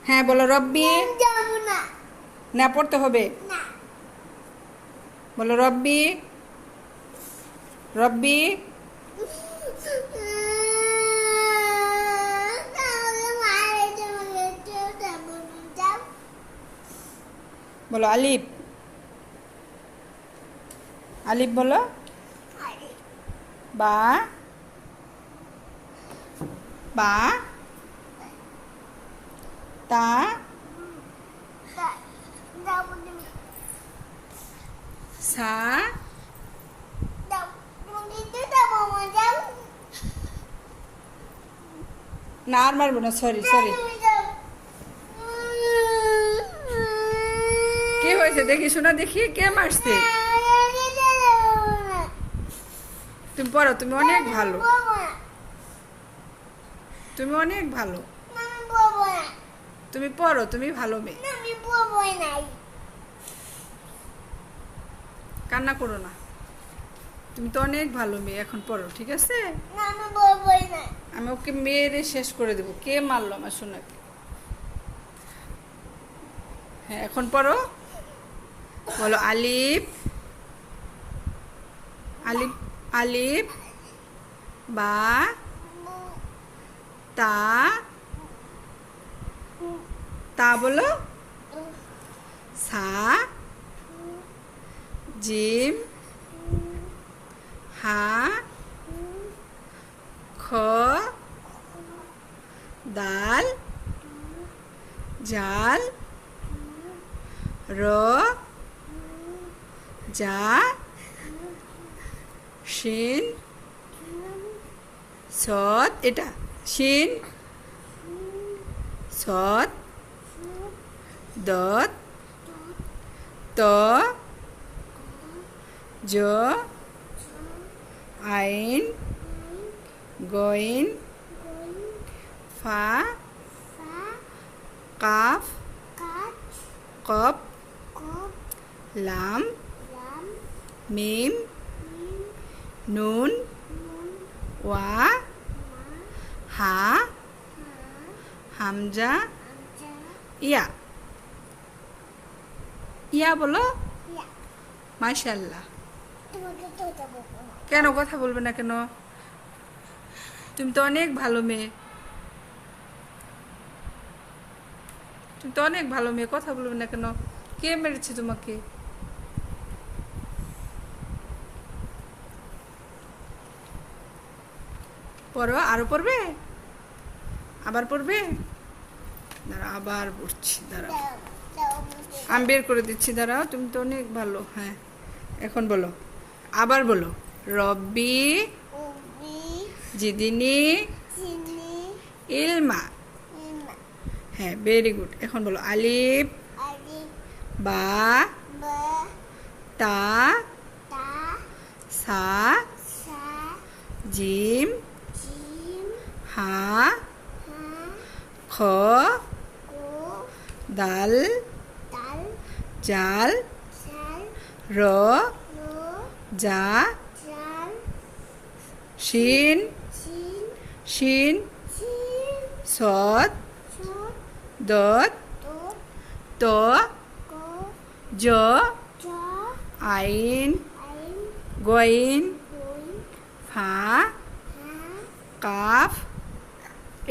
হ্যাঁ বলো রব্বি। যাব না। না পড়তে হবে। না। বলো রব্বি। রব্বি। তাহলে মায়ের জন্য যাব না। যাব। বলো আলিফ। আলিফ বলো। আরে বা। বা। তা। যাব না। সা। যাব। মন্দিরে যাব না। যাব। না আর মারবো না, সরি সরি। কি হয়েছে দেখি শোনা, দেখি কে মারছে। তুমি পড়ো, তুমি অনেক ভালো। তুমি অনেক ভালো। তুমি পড়ো, তুমি ভালো মেয়ে। কান্না করো না, তুমি তো অনেক ভালো মেয়ে। এখন পড়ো, ঠিক আছে? আমি ওকে মেরে শেষ করে দেবো। কে মারলো আমার সোনাকে? হ্যাঁ এখন পড়ো। বলো আলিফ। আলিফ। আলিফ। বা। তা। তা বলো। সা। জিম। হা। খ। দাল। জাল। র। যা। শিন। সৎ। এটা শিন। সৎ। দত। ত। জ। আইন। গইন। ফা। কাফ। কপ। লাম। মিম। নুন। ওয়া। হা। হামজা। ইয়া। ইয়া বলো। মাশাআল্লাহ। কেন কথা বলবে না কেন? তুমি তো অনেক ভালো মেয়ে। তুমি তো অনেক ভালো মেয়ে, কথা বলবে না কেন? কে মেরেছে তোমাকে? পড়ো, আরো পড়বে? আবার পড়বে? দাঁড়াও আবার পড়ছি, দাঁড়াও আমি বের করে দিচ্ছি, দাঁড়াও। তুমি তো অনেক ভালো। হ্যাঁ এখন বলো, আবার বলো। রব্বি জিদিনি ইলমা। হ্যাঁ ভেরি গুড। এখন বলো আলিফ। বা। তা। সা। জিম। হা। খ। দাল। জাল। র। যা। শিন। শিন। সৎ। দত। ত। জ। আইন। গইন। ফা। কাফ।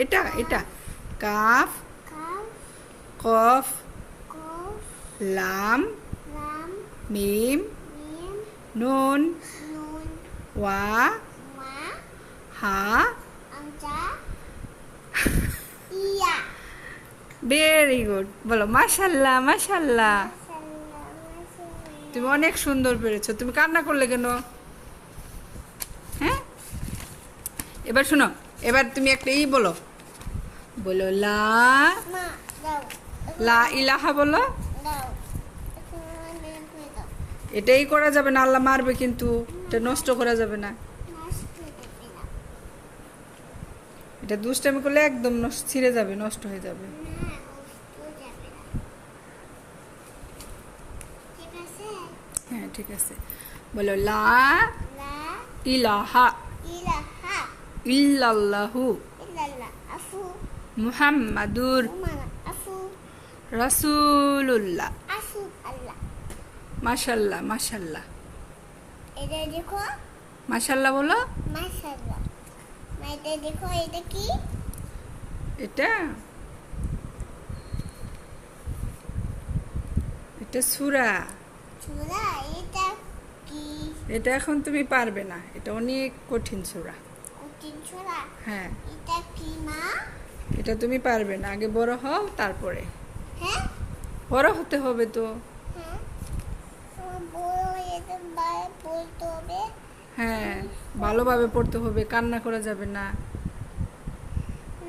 এটা এটা কাফ। কফ। লাম। মিম। নুন। ওয়া। হা। Very good. বলো মাশাল্লাহ মাশাল্লাহ। তুমি অনেক সুন্দর পেরেছো। তুমি কান্না করলে কেন? হ্যাঁ এবার শোনো, এবার তুমি একটা বলো। বলো লা। লা ইলাহা বলো। এটাই করা যাবে না, আল্লাহ মারবে কিন্তু। এটা নষ্ট করা যাবে না। এটা দুষ্টামি করলে একদম ছিঁড়ে যাবে, নষ্ট হয়ে যাবে। হ্যাঁ ঠিক আছে। বলো লা ইলাহা ইল্লাল্লাহু মুহাম্মাদুর রাসূলুল্লাহ। আসুন আল্লাহ। মাশাল্লাহ মাশাল্লাহ। এটা দেখো, মাশাল্লাহ বলো। মাশাআল্লাহ। এটা দেখো, এটা কি? এটা এটা সূরা। সূরা। এটা কি? এটা এখন তুমি পারবে না, এটা অনেক কঠিন সূরা। কঠিন সূরা। হ্যাঁ, এটা কি মা? এটা তুমি পারবে না, আগে বড় হও তারপরে। হ্যাঁ বড় হতে হবে তো। হ্যাঁ, বড় হয়ে তো বলতে হবে। হ্যাঁ, ভালোভাবে পড়তে হবে, কান্না করা যাবে না।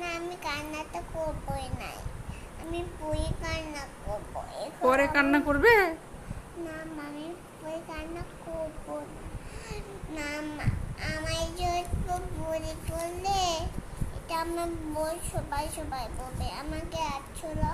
না, আমি কান্নাটা করবই নাই, আমি পরে কান্না করবো। এখন পরে কান্না করবে। না মা, আমি পরে কান্না করবো না। না মা, আমার জন্য পরে করলে এটা আমার বই সবাই বলবে আমাকে আসলো